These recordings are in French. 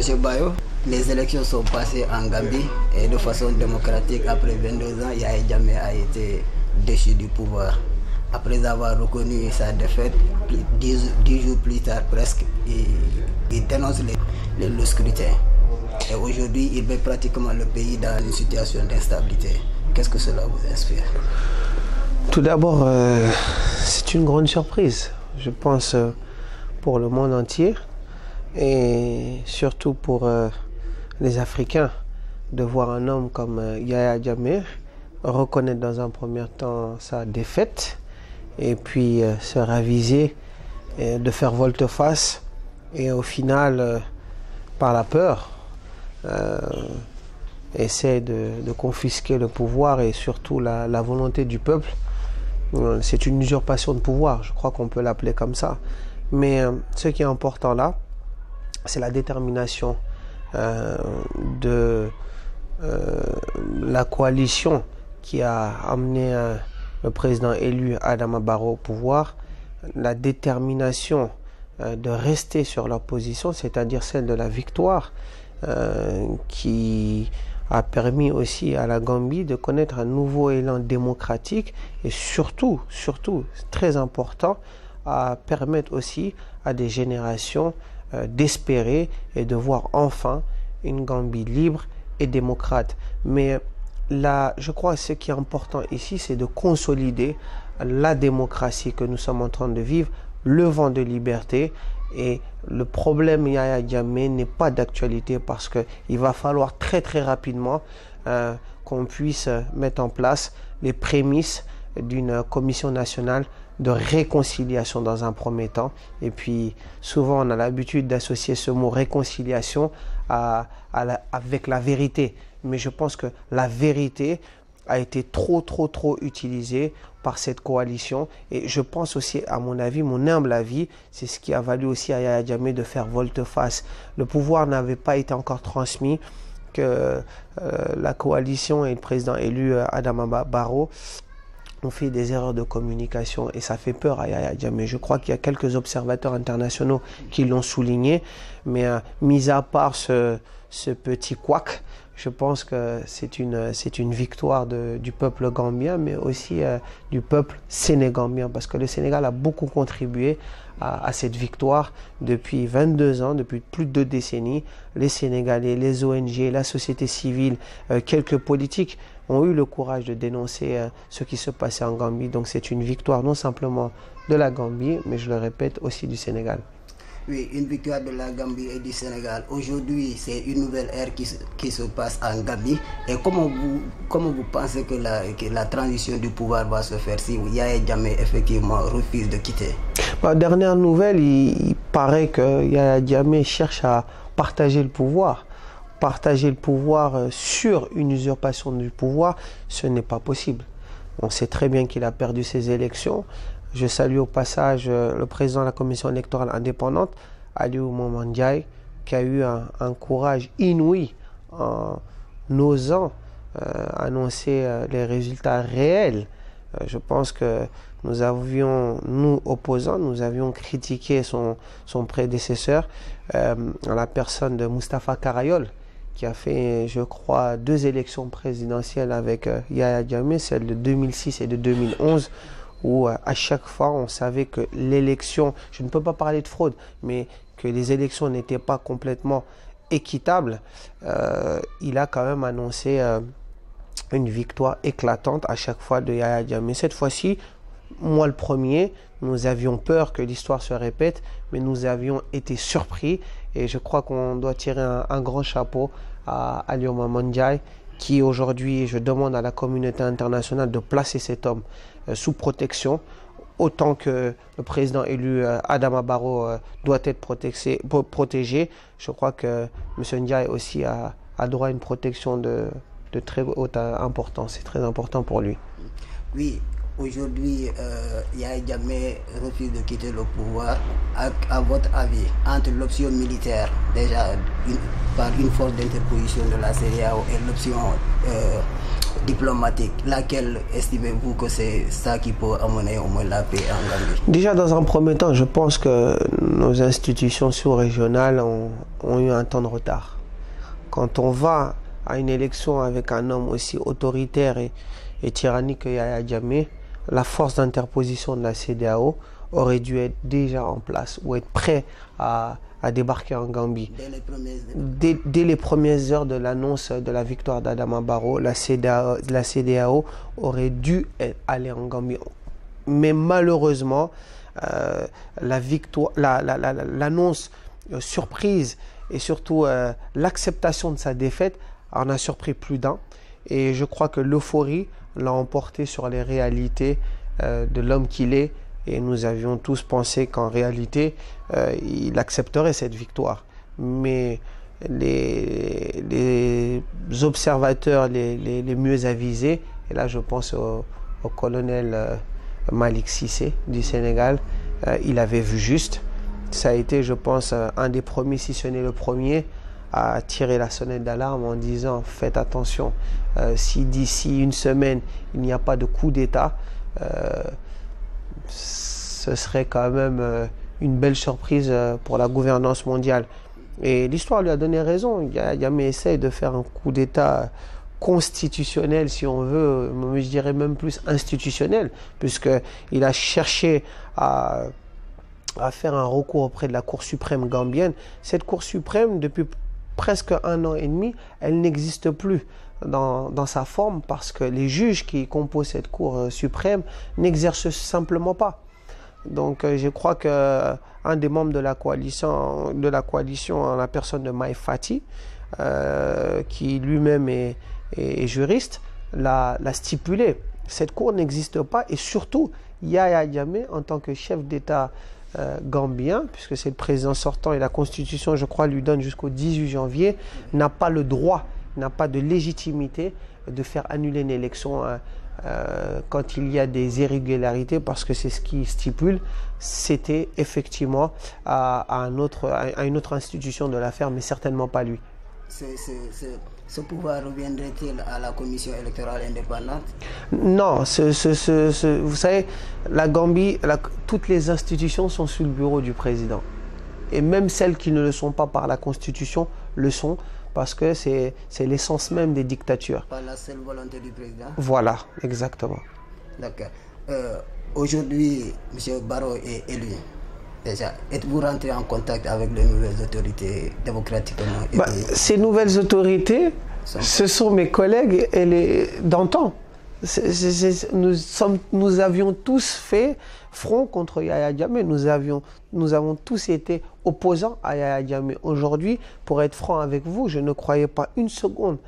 Monsieur Bayo, les élections sont passées en Gambie et de façon démocratique. Après 22 ans, Yaya Jammeh a été déchu du pouvoir. Après avoir reconnu sa défaite, 10 jours plus tard presque, il dénonce le scrutin. Et aujourd'hui, il met pratiquement le pays dans une situation d'instabilité. Qu'est-ce que cela vous inspire? Tout d'abord, c'est une grande surprise, je pense, pour le monde entier et surtout pour les Africains, de voir un homme comme Yaya Jammeh reconnaître dans un premier temps sa défaite et puis se raviser, et de faire volte-face et au final, par la peur, essaie de confisquer le pouvoir et surtout la volonté du peuple. C'est une usurpation de pouvoir, je crois qu'on peut l'appeler comme ça. Mais ce qui est important là, c'est la détermination de la coalition qui a amené le président élu Adama Barrow au pouvoir, la détermination de rester sur leur position, c'est-à-dire celle de la victoire, qui a permis aussi à la Gambie de connaître un nouveau élan démocratique et surtout, très important, à permettre aussi à des générations d'espérer et de voir enfin une Gambie libre et démocrate. Mais là, je crois que ce qui est important ici, c'est de consolider la démocratie que nous sommes en train de vivre, le vent de liberté. Et le problème Yaya Jammeh n'est pas d'actualité parce qu'il va falloir très rapidement qu'on puisse mettre en place les prémices d'une commission nationale de réconciliation dans un premier temps. Et puis souvent on a l'habitude d'associer ce mot réconciliation avec la vérité. Mais je pense que la vérité a été trop utilisée par cette coalition et je pense aussi, à mon avis, mon humble avis, c'est ce qui a valu aussi à Yaya Jammeh de faire volte-face. Le pouvoir n'avait pas été encore transmis, que la coalition et le président élu Adama Barrow ont fait des erreurs de communication et ça fait peur à Yaya Jammeh. Je crois qu'il y a quelques observateurs internationaux qui l'ont souligné, mais mis à part ce petit couac, je pense que c'est une victoire du peuple gambien, mais aussi du peuple sénégambien, parce que le Sénégal a beaucoup contribué à cette victoire depuis 22 ans, depuis plus de 2 décennies. Les Sénégalais, les ONG, la société civile, quelques politiques ont eu le courage de dénoncer ce qui se passait en Gambie. Donc c'est une victoire non simplement de la Gambie, mais je le répète, aussi du Sénégal. Oui, une victoire de la Gambie et du Sénégal. Aujourd'hui, c'est une nouvelle ère qui se passe en Gambie. Et comment vous pensez que la transition du pouvoir va se faire si Yaya Jammeh effectivement refuse de quitter? Dernière nouvelle, il paraît que Yaya Jammeh cherche à partager le pouvoir. Partager le pouvoir sur une usurpation du pouvoir, ce n'est pas possible. On sait très bien qu'il a perdu ses élections. Je salue au passage le président de la commission électorale indépendante, Aliou Maman Ndiaye, qui a eu un courage inouï en osant annoncer les résultats réels. Je pense que nous opposants, nous avions critiqué son prédécesseur, la personne de Moustapha Karayol, qui a fait, je crois, 2 élections présidentielles avec Yaya Jammeh, celle de 2006 et de 2011, où à chaque fois on savait que l'élection, je ne peux pas parler de fraude, mais que les élections n'étaient pas complètement équitables, il a quand même annoncé une victoire éclatante à chaque fois de Yaya Jammeh. Cette fois-ci, moi le premier, nous avions peur que l'histoire se répète, mais nous avions été surpris et je crois qu'on doit tirer un grand chapeau à Aliou Maman Ndiaye, qui aujourd'hui, je demande à la communauté internationale de placer cet homme sous protection, autant que le président élu Adama Barrow doit être protégé. Je crois que M. Ndiaye aussi a droit à une protection de très haute importance. C'est très important pour lui. Oui, aujourd'hui, Yaya Jammeh refuse de quitter le pouvoir. À votre avis, entre l'option militaire, déjà par une force d'interposition de la CEDEAO, et l'option diplomatique, laquelle estimez-vous que c'est ça qui peut amener au moins la paix en Gambie? Déjà, dans un premier temps, je pense que nos institutions sous-régionales ont ont eu un temps de retard. Quand on va à une élection avec un homme aussi autoritaire et tyrannique que Yahya Jammeh, la force d'interposition de la CEDEAO aurait dû être déjà en place ou être prêt à débarquer en Gambie. Dès les premières heures de l'annonce de la victoire d'Adama Barrow, la CEDEAO aurait dû aller en Gambie. Mais malheureusement, l'annonce surprise et surtout l'acceptation de sa défaite en a surpris plus d'un. Et je crois que l'euphorie l'a emporté sur les réalités de l'homme qu'il est. Et nous avions tous pensé qu'en réalité, il accepterait cette victoire. Mais les observateurs les mieux avisés, et là je pense au colonel Malick Cissé du Sénégal, il avait vu juste. Ça a été, je pense, un des premiers, si ce n'est le premier, à tirer la sonnette d'alarme en disant faites attention, si d'ici une semaine il n'y a pas de coup d'État, ce serait quand même une belle surprise pour la gouvernance mondiale. Et l'histoire lui a donné raison. Jammeh essaye de faire un coup d'État constitutionnel, si on veut, je dirais même plus institutionnel, puisqu'il a cherché à faire un recours auprès de la Cour suprême gambienne. Cette Cour suprême, depuis presque 1 an et demi, elle n'existe plus dans sa forme parce que les juges qui composent cette Cour suprême n'exercent simplement pas. Donc je crois qu'un des membres de la coalition en la personne de Mai Fati, qui lui-même est juriste, l'a stipulé. Cette Cour n'existe pas et surtout Yahya Jammeh en tant que chef d'État gambien, puisque c'est le président sortant et la Constitution, je crois, lui donne jusqu'au 18 janvier, n'a pas le droit, n'a pas de légitimité de faire annuler une élection quand il y a des irrégularités, parce que c'est ce qui stipule. C'était effectivement à une autre institution de l'affaire, mais certainement pas lui. Ce pouvoir reviendrait-il à la commission électorale indépendante? Non, vous savez, la Gambie, toutes les institutions sont sous le bureau du président. Et même celles qui ne le sont pas par la Constitution le sont, parce que c'est l'essence même des dictatures. Par la seule volonté du président? Voilà, exactement. D'accord. Aujourd'hui, M. Barrow est élu. Déjà, êtes-vous rentré en contact avec les nouvelles autorités démocratiquement élues? Ces nouvelles autorités, ce sont mes collègues d'antan. Nous avions tous fait front contre Yahya Jammeh. Nous avons tous été opposants à Yahya Jammeh. Aujourd'hui, pour être franc avec vous, je ne croyais pas une seconde,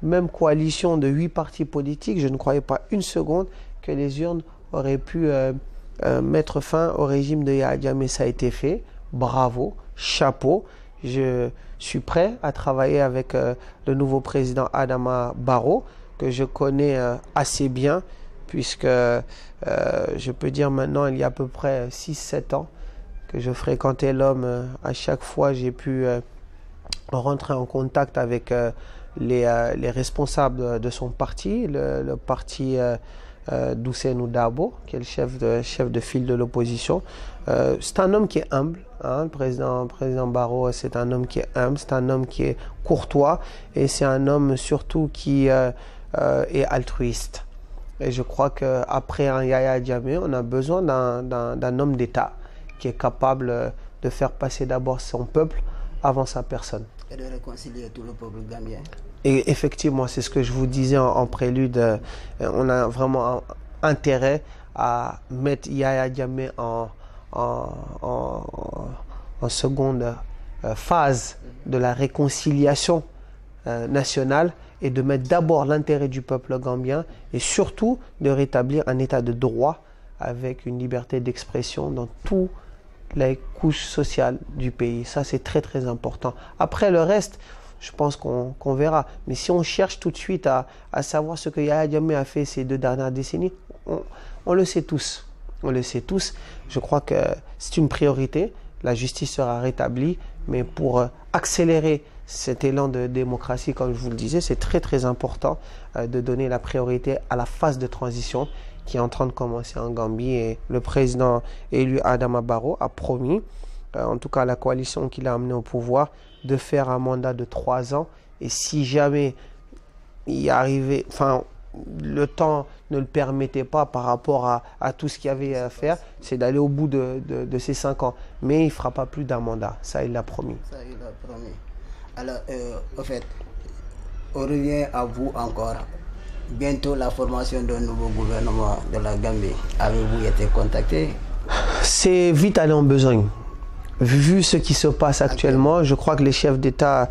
même coalition de 8 partis politiques, je ne croyais pas une seconde que les urnes auraient pu mettre fin au régime de Yahya Jammeh. Ça a été fait. Bravo, chapeau. Je suis prêt à travailler avec le nouveau président Adama Barrow, que je connais assez bien, puisque je peux dire maintenant, il y a à peu près 6-7 ans que je fréquentais l'homme. À chaque fois, j'ai pu rentrer en contact avec les responsables de son parti, le parti d'Ousseynou Dabo, qui est le chef de file de l'opposition. C'est un homme qui est humble. Le président Barrow, c'est un homme qui est humble, c'est un homme qui est courtois, et c'est un homme surtout qui est altruiste. Et je crois qu'après un Yahya Jammeh, on a besoin d'un homme d'État qui est capable de faire passer d'abord son peuple avant sa personne. Et de réconcilier tout le peuple gambien. Et effectivement, c'est ce que je vous disais en prélude. On a vraiment intérêt à mettre Yahya Jammeh en seconde phase de la réconciliation nationale, et de mettre d'abord l'intérêt du peuple gambien, et surtout de rétablir un état de droit avec une liberté d'expression dans toutes les couches sociales du pays. Ça, c'est très très important. Après le reste, je pense qu'on verra. Mais si on cherche tout de suite à savoir ce que Yahya Jammeh a fait ces 2 dernières décennies, on le sait tous. On le sait tous. Je crois que c'est une priorité. La justice sera rétablie. Mais pour accélérer cet élan de démocratie, comme je vous le disais, c'est très très important de donner la priorité à la phase de transition qui est en train de commencer en Gambie. Et le président élu Adama Barrow a promis en tout cas la coalition qui l'a amené au pouvoir, de faire un mandat de 3 ans. Et si jamais y arrivait, enfin, le temps ne le permettait pas par rapport à tout ce qu'il y avait à faire, c'est d'aller au bout de ces 5 ans. Mais il ne fera pas plus d'un mandat, ça il l'a promis. Ça il l'a promis. Alors, en fait, on revient à vous encore. Bientôt la formation d'un nouveau gouvernement de la Gambie. Avez-vous été contacté? C'est vite aller en besogne. Vu ce qui se passe actuellement, je crois que les chefs d'État,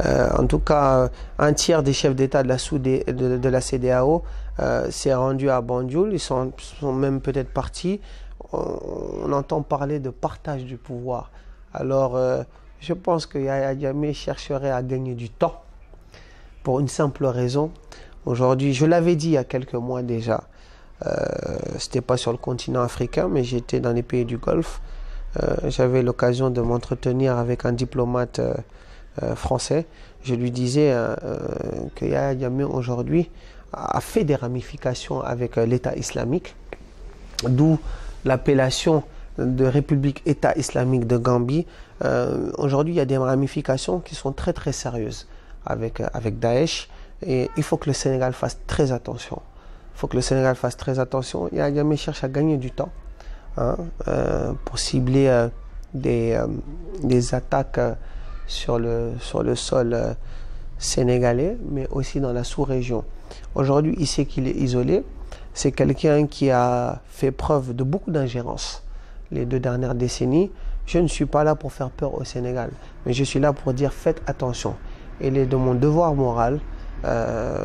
en tout cas un tiers des chefs d'État de la CEDEAO s'est rendu à Banjul. Ils sont même peut-être partis. On entend parler de partage du pouvoir. Alors, je pense que Yahya Jammeh chercherait à gagner du temps pour une simple raison. Aujourd'hui, je l'avais dit il y a quelques mois déjà, c'était pas sur le continent africain, mais j'étais dans les pays du Golfe. J'avais l'occasion de m'entretenir avec un diplomate français. Je lui disais que Yahya Jammeh aujourd'hui a fait des ramifications avec l'État islamique, d'où l'appellation de République État islamique de Gambie. Aujourd'hui, il y a des ramifications qui sont très très sérieuses avec Daesh, et il faut que le Sénégal fasse très attention. Il faut que le Sénégal fasse très attention. Yahya Jammeh cherche à gagner du temps pour cibler des attaques sur le sol sénégalais, mais aussi dans la sous-région. Aujourd'hui, il sait qu'il est isolé. C'est quelqu'un qui a fait preuve de beaucoup d'ingérence les 2 dernières décennies. Je ne suis pas là pour faire peur au Sénégal, mais je suis là pour dire faites attention. Il est de mon devoir moral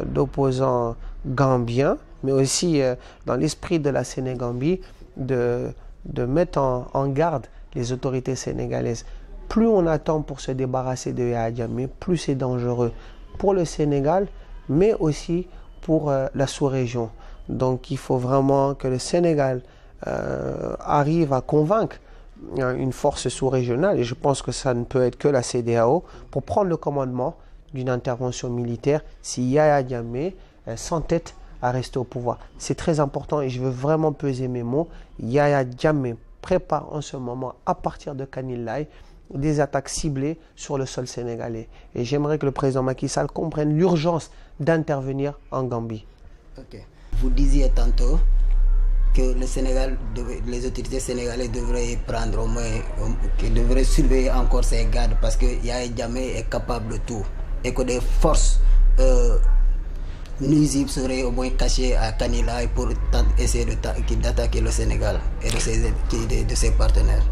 d'opposant gambien, mais aussi dans l'esprit de la Sénégambie, de mettre en garde les autorités sénégalaises. Plus on attend pour se débarrasser de Yahya Jammeh, plus c'est dangereux pour le Sénégal, mais aussi pour la sous-région. Donc il faut vraiment que le Sénégal arrive à convaincre une force sous-régionale, et je pense que ça ne peut être que la CEDEAO, pour prendre le commandement d'une intervention militaire si Yahya Jammeh s'entête à rester au pouvoir. C'est très important et je veux vraiment peser mes mots. Yahya Jammeh prépare en ce moment, à partir de Kanilaï, des attaques ciblées sur le sol sénégalais. Et j'aimerais que le président Macky Sall comprenne l'urgence d'intervenir en Gambie. Okay. Vous disiez tantôt que le Sénégal, les autorités sénégalaises devraient prendre au moins, devraient surveiller encore ses gardes, parce que Yahya Jammeh est capable de tout et que des forces nuisibles seraient au moins cachées à Kanilaï pour essayer d'attaquer le Sénégal et de ses partenaires.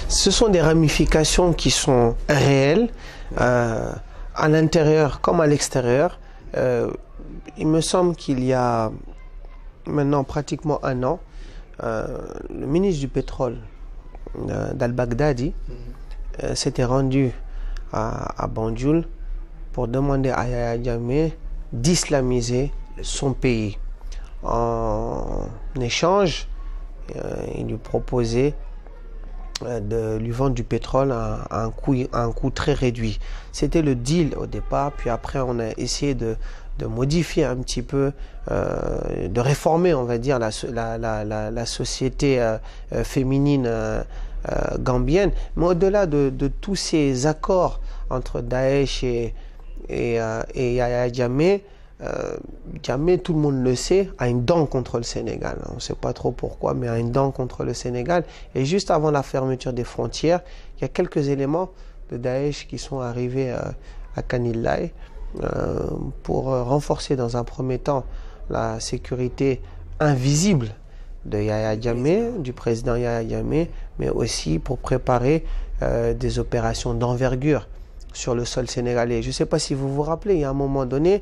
Ce sont des ramifications qui sont réelles à l'intérieur comme à l'extérieur. Il me semble qu'il y a maintenant pratiquement 1 an, le ministre du pétrole d'Al-Baghdadi s'était rendu à Banjul pour demander à Yahya Jammeh d'islamiser son pays. En échange, il lui proposait de lui vendre du pétrole à un coût très réduit. C'était le deal au départ, puis après on a essayé de modifier un petit peu, de réformer, on va dire, la société féminine gambienne. Mais au-delà de tous ces accords entre Daesh et Yahya Jammeh, Jammeh, tout le monde le sait, a une dent contre le Sénégal. On ne sait pas trop pourquoi, mais a une dent contre le Sénégal. Et juste avant la fermeture des frontières, il y a quelques éléments de Daesh qui sont arrivés à Kanilaï pour renforcer dans un premier temps la sécurité invisible de Yahya Jammeh, du président Yahya Jammeh, mais aussi pour préparer des opérations d'envergure sur le sol sénégalais. Je ne sais pas si vous vous rappelez, il y a un moment donné,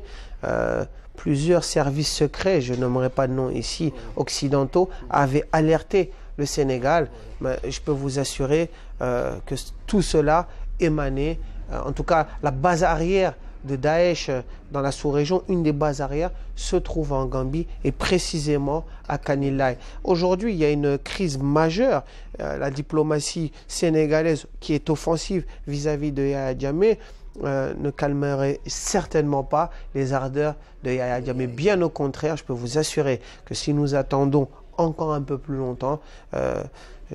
plusieurs services secrets, je nommerai pas de nom ici, occidentaux, avaient alerté le Sénégal. Mais je peux vous assurer que tout cela émanait, en tout cas la base arrière de Daesh dans la sous-région, une des bases arrières se trouve en Gambie et précisément à Kanilaï. Aujourd'hui, il y a une crise majeure. La diplomatie sénégalaise qui est offensive vis-à-vis de Yahya Jammeh ne calmerait certainement pas les ardeurs de Yahya Jammeh. Bien au contraire, je peux vous assurer que si nous attendons encore un peu plus longtemps,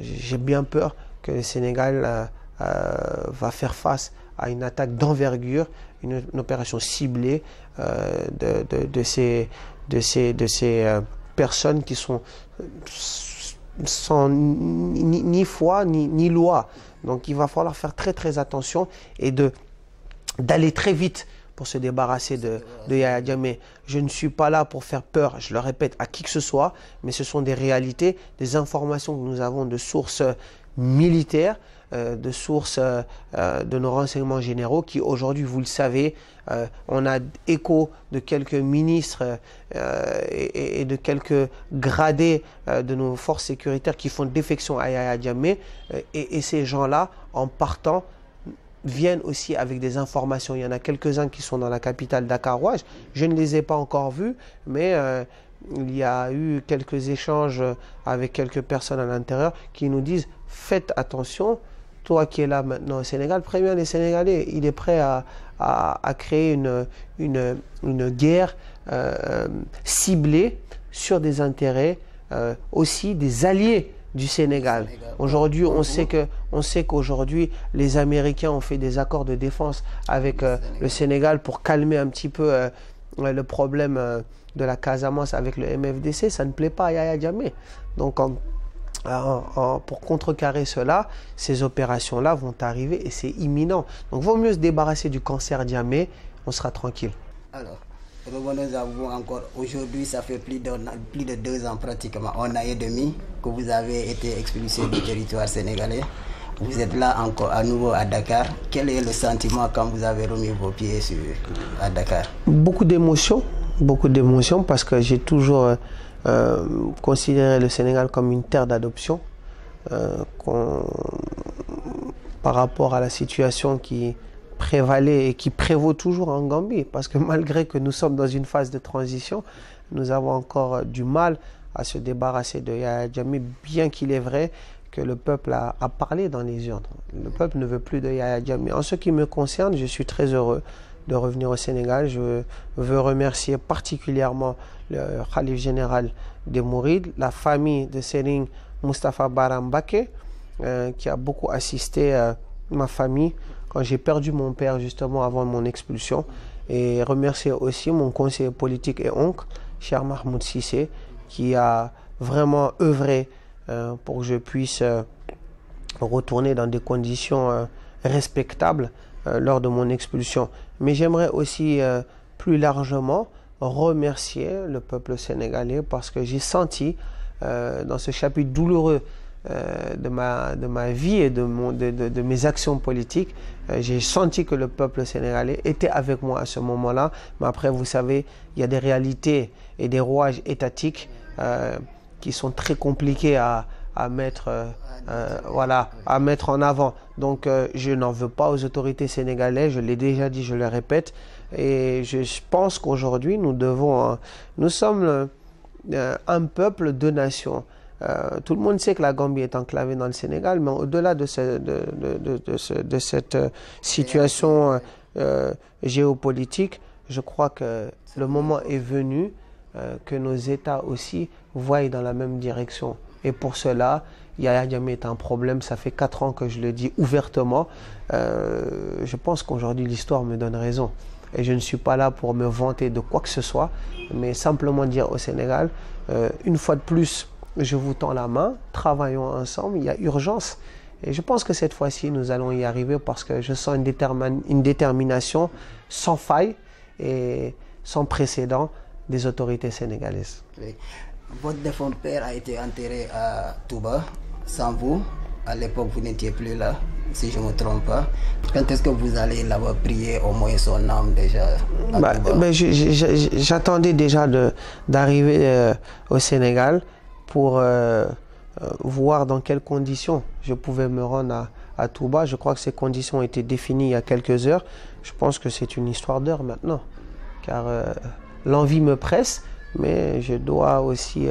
j'ai bien peur que le Sénégal va faire face à une attaque d'envergure, une opération ciblée de ces personnes qui sont sans ni foi ni loi. Donc il va falloir faire très très attention et d'aller très vite pour se débarrasser de Yahya Jammeh. Je ne suis pas là pour faire peur, je le répète, à qui que ce soit, mais ce sont des réalités, des informations que nous avons de sources militaires, de sources de nos renseignements généraux qui aujourd'hui, vous le savez, on a écho de quelques ministres et de quelques gradés de nos forces sécuritaires qui font défection à Yahya Jammeh et ces gens-là, en partant, viennent aussi avec des informations. Il y en a quelques-uns qui sont dans la capitale dakaroise. Je ne les ai pas encore vus, mais il y a eu quelques échanges avec quelques personnes à l'intérieur qui nous disent « Faites attention, toi qui es là maintenant au Sénégal, préviens les Sénégalais, il est prêt à créer une guerre ciblée sur des intérêts aussi des alliés du Sénégal. Aujourd'hui, on sait qu'aujourd'hui, les Américains ont fait des accords de défense avec le Sénégal pour calmer un petit peu le problème de la Casamance avec le MFDC. Ça ne plaît pas à Yahya Jammeh. Donc, pour contrecarrer cela, ces opérations-là vont arriver et c'est imminent. Donc, il vaut mieux se débarrasser du cancer Jammeh, on sera tranquille. Alors, revenons à vous encore. Aujourd'hui, ça fait plus de 2 ans pratiquement, 1 an et demi que vous avez été expulsé du territoire sénégalais. Vous êtes là encore à nouveau à Dakar. Quel est le sentiment quand vous avez remis vos pieds à Dakar? Beaucoup d'émotions parce que j'ai toujours considéré le Sénégal comme une terre d'adoption par rapport à la situation qui prévalait et qui prévaut toujours en Gambie, parce que malgré que nous sommes dans une phase de transition, nous avons encore du mal à se débarrasser de Yahya Jammeh, bien qu'il est vrai que le peuple a parlé dans les urnes. Le peuple ne veut plus de Yahya Jammeh. En ce qui me concerne, je suis très heureux de revenir au Sénégal. Je veux remercier particulièrement le Khalif général des Mourides, la famille de Serigne Moustapha Bara Mbacké, qui a beaucoup assisté ma famille quand j'ai perdu mon père justement avant mon expulsion, et remercier aussi mon conseiller politique et oncle, Cheikh Mahmoud Cissé, qui a vraiment œuvré pour que je puisse retourner dans des conditions respectables lors de mon expulsion. Mais j'aimerais aussi plus largement remercier le peuple sénégalais parce que j'ai senti dans ce chapitre douloureux de ma vie et de mes actions politiques, j'ai senti que le peuple sénégalais était avec moi à ce moment-là. Mais après, vous savez, il y a des réalités et des rouages étatiques qui sont très compliqués à mettre en avant. Donc, je n'en veux pas aux autorités sénégalaises, je l'ai déjà dit, je le répète. Et je pense qu'aujourd'hui, nous sommes un peuple, 2 nations. Tout le monde sait que la Gambie est enclavée dans le Sénégal, mais au-delà de cette situation géopolitique, je crois que le moment est venu que nos États aussi voient dans la même direction. Et pour cela, Yahya Jammeh est un problème. Ça fait 4 ans que je le dis ouvertement. Je pense qu'aujourd'hui, l'histoire me donne raison. Et je ne suis pas là pour me vanter de quoi que ce soit, mais simplement dire au Sénégal, une fois de plus, je vous tends la main, travaillons ensemble, il y a urgence. Et je pense que cette fois-ci, nous allons y arriver parce que je sens une détermination sans faille et sans précédent des autorités sénégalaises. Oui. Votre défunt père a été enterré à Touba, sans vous. À l'époque, vous n'étiez plus là, si je ne me trompe pas. Quand est-ce que vous allez là-bas prier au moins son âme déjà à Touba? J'attendais déjà d'arriver au Sénégal pour voir dans quelles conditions je pouvais me rendre à Touba. Je crois que ces conditions ont été définies il y a quelques heures. Je pense que c'est une histoire d'heure maintenant, car l'envie me presse, mais je dois aussi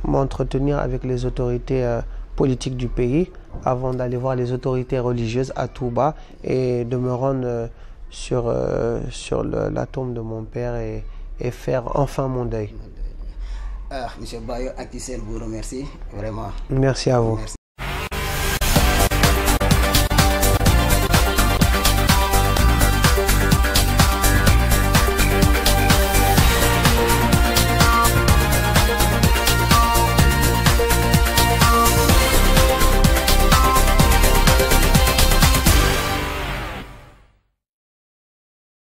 m'entretenir avec les autorités politiques du pays avant d'aller voir les autorités religieuses à Touba et de me rendre sur la tombe de mon père et faire enfin mon deuil. Monsieur Bayo Acti Sène vous remercie vraiment. Merci à vous. Merci.